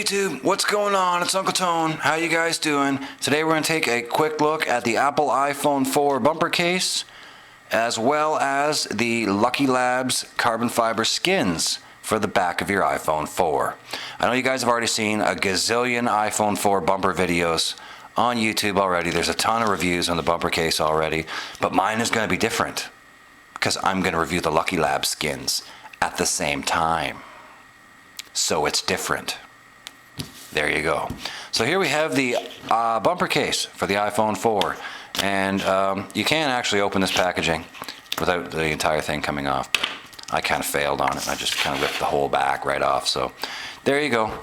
YouTube, what's going on? It's Uncle Tone. How you guys doing? Today we're going to take a quick look at the Apple iPhone 4 bumper case, as well as the LuckyLabs carbon fiber skins for the back of your iPhone 4. I know you guys have already seen a gazillion iPhone 4 bumper videos on YouTube already. There's a ton of reviews on the bumper case already, but mine is going to be different because I'm going to review the LuckyLabs skins at the same time. So it's different. There you go. So here we have the bumper case for the iPhone 4, and you can actually open this packaging without the entire thing coming off. I kind of failed on it. I just kind of ripped the whole back right off. So there you go.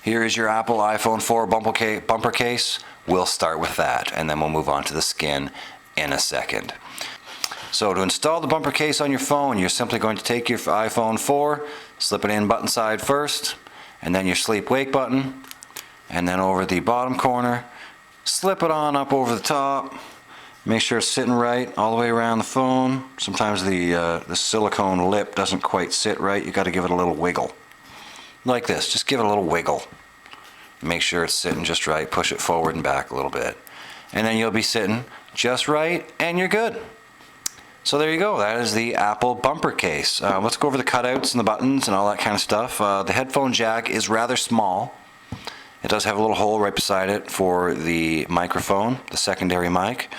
Here is your Apple iPhone 4 bumper case. We'll start with that, and then we'll move on to the skin in a second. So to install the bumper case on your phone, you're simply going to take your iPhone 4, slip it in button side first, and then your sleep wake button, and then over the bottom corner, slip it on up over the top. Make sure it's sitting right all the way around the phone. Sometimes the silicone lip doesn't quite sit right. You got to give it a little wiggle. Like this, just give it a little wiggle. Make sure it's sitting just right. Push it forward and back a little bit. And then you'll be sitting just right, and you're good. So there you go, that is the Apple bumper case. Let's go over the cutouts and the buttons and all that kind of stuff. The headphone jack is rather small. It does have a little hole right beside it for the microphone, the secondary mic.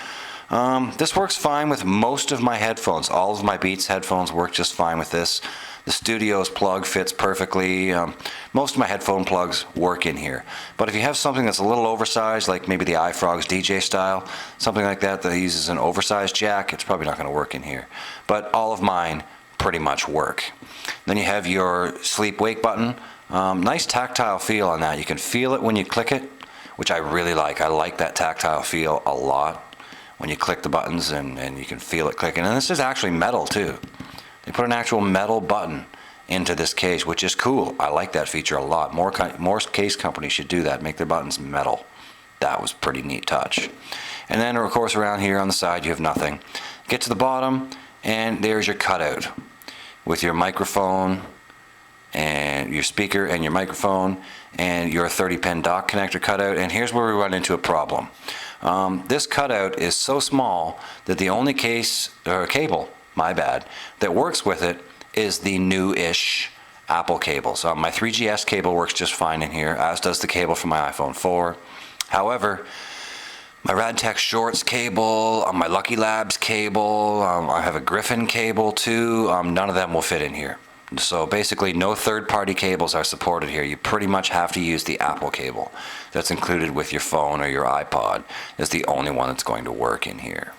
This works fine with most of my headphones. All of my Beats headphones work just fine with this. The Studio's plug fits perfectly. Most of my headphone plugs work in here. But if you have something that's a little oversized, like maybe the iFrog's DJ style, something like that that uses an oversized jack, it's probably not going to work in here. But all of mine pretty much work. Then you have your sleep wake button. Nice tactile feel on that. You can feel it when you click it, which I really like. I like that tactile feel a lot when you click the buttons and you can feel it clicking. And this is actually metal too. They put an actual metal button into this case, which is cool. I like that feature a lot. More case companies should do that, make their buttons metal. That was a pretty neat touch. And then, of course, around here on the side, you have nothing. Get to the bottom, and there's your cutout with your microphone and your speaker and your microphone and your 30-pin dock connector cutout. And here's where we run into a problem. This cutout is so small that the only cable, my bad, that works with it is the new-ish Apple cable. So my 3GS cable works just fine in here, as does the cable for my iPhone 4. However, my Radtech Shorts cable, my LuckyLabs cable, I have a Griffin cable too, none of them will fit in here. So basically no third-party cables are supported here. You pretty much have to use the Apple cable that's included with your phone or your iPod. It's the only one that's going to work in here.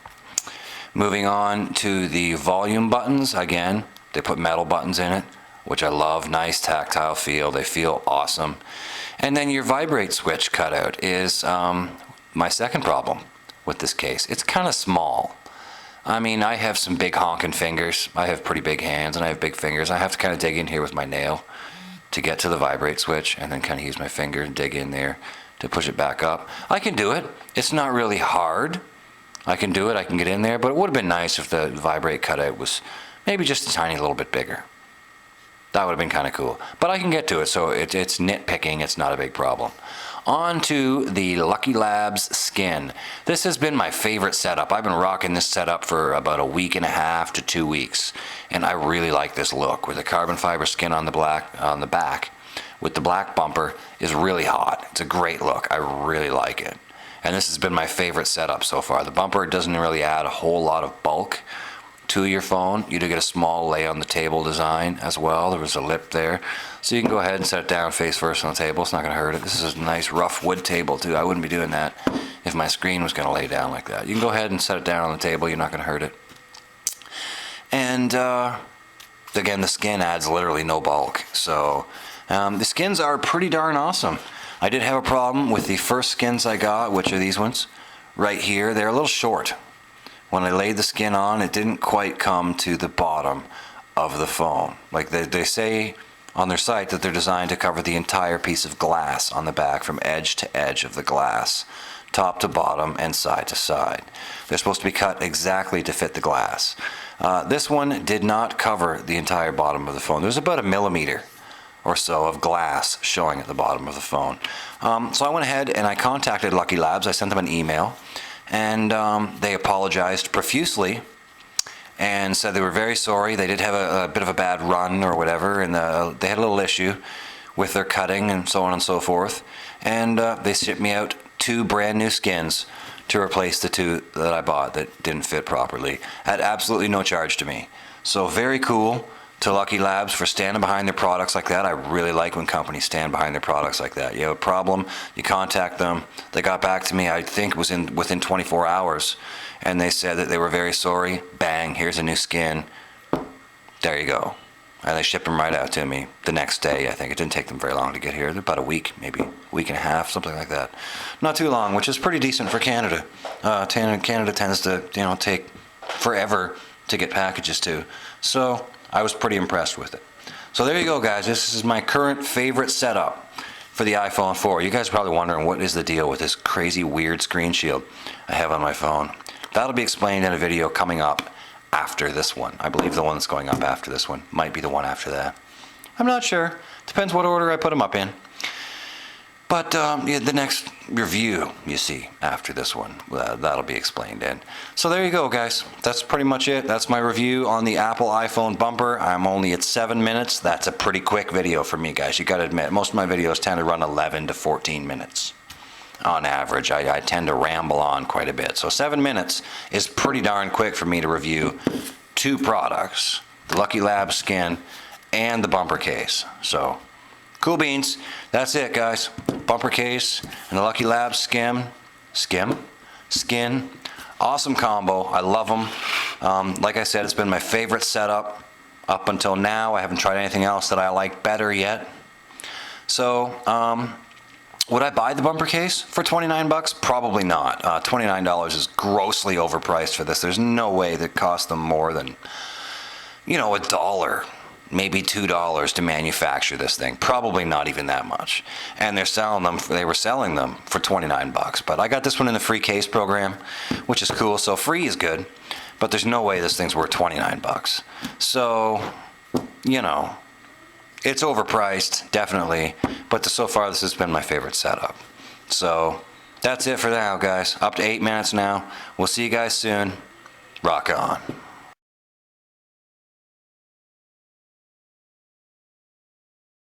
Moving on to the volume buttons, again, they put metal buttons in it, which I love. Nice tactile feel. They feel awesome. And then your vibrate switch cutout is my second problem with this case. It's kind of small. I mean, I have some big honking fingers. I have pretty big hands and I have big fingers. I have to kind of dig in here with my nail to get to the vibrate switch and then kind of use my finger and dig in there to push it back up. I can do it. It's not really hard. I can do it, I can get in there, but it would have been nice if the vibrate cutout was maybe just a tiny little bit bigger. That would have been kind of cool. But I can get to it, so it's nitpicking, it's not a big problem. On to the LuckyLabs skin. This has been my favorite setup. I've been rocking this setup for about a week and a half to 2 weeks, and I really like this look with the carbon fiber skin on the back with the black bumper is really hot. It's a great look. I really like it. And this has been my favorite setup so far. The bumper doesn't really add a whole lot of bulk to your phone. You do get a small lay on the table design as well. There was a lip there. So you can go ahead and set it down face first on the table. It's not going to hurt it. This is a nice rough wood table too. I wouldn't be doing that if my screen was going to lay down like that. You can go ahead and set it down on the table. You're not going to hurt it. And again, the skin adds literally no bulk. So the skins are pretty darn awesome. I did have a problem with the first skins I got, which are these ones right here. They're a little short. When I laid the skin on, it didn't quite come to the bottom of the phone. Like they say on their site that they're designed to cover the entire piece of glass on the back from edge to edge of the glass, top to bottom and side to side. They're supposed to be cut exactly to fit the glass. This one did not cover the entire bottom of the phone. There's about a millimeter or so of glass showing at the bottom of the phone. So I went ahead and I contacted LuckyLabs. I sent them an email, and they apologized profusely and said they were very sorry. They did have a bit of a bad run or whatever, and they had a little issue with their cutting and so on and so forth. And they shipped me out 2 brand new skins to replace the 2 that I bought that didn't fit properly at absolutely no charge to me. So very cool to LuckyLabs for standing behind their products like that. I really like when companies stand behind their products like that. You have a problem, you contact them. They got back to me, I think it was within 24 hours, and they said that they were very sorry. Bang, here's a new skin. There you go. And they shipped them right out to me the next day, I think. It didn't take them very long to get here. About a week, maybe a week and a half, something like that. Not too long, which is pretty decent for Canada. Canada tends to, take forever to get packages to. So I was pretty impressed with it. So there you go, guys. This is my current favorite setup for the iPhone 4. You guys are probably wondering what is the deal with this crazy weird screen shield I have on my phone. That'll be explained in a video coming up after this one. I believe the one that's going up after this one might be the one after that. I'm not sure. Depends what order I put them up in. But the next review, you see, after this one, that'll be explained in. So there you go, guys. That's pretty much it. That's my review on the Apple iPhone bumper. I'm only at 7 minutes. That's a pretty quick video for me, guys. You got to admit, most of my videos tend to run 11 to 14 minutes. On average, I tend to ramble on quite a bit. So 7 minutes is pretty darn quick for me to review 2 products, the LuckyLabs skin and the bumper case. So cool beans. That's it, guys. Bumper case and the LuckyLabs skin. Awesome combo. I love them. Like I said, it's been my favorite setup up until now. I haven't tried anything else that I like better yet. So, would I buy the bumper case for $29? Probably not. $29 is grossly overpriced for this. There's no way that cost them more than, $1, maybe $2 to manufacture this thing. Probably not even that much. And they were selling them for $29. But I got this one in the free case program, which is cool. So free is good, but there's no way this thing's worth $29. So, it's overpriced, definitely, but so far this has been my favorite setup. So that's it for now, guys. Up to 8 minutes now. We'll see you guys soon. Rock on.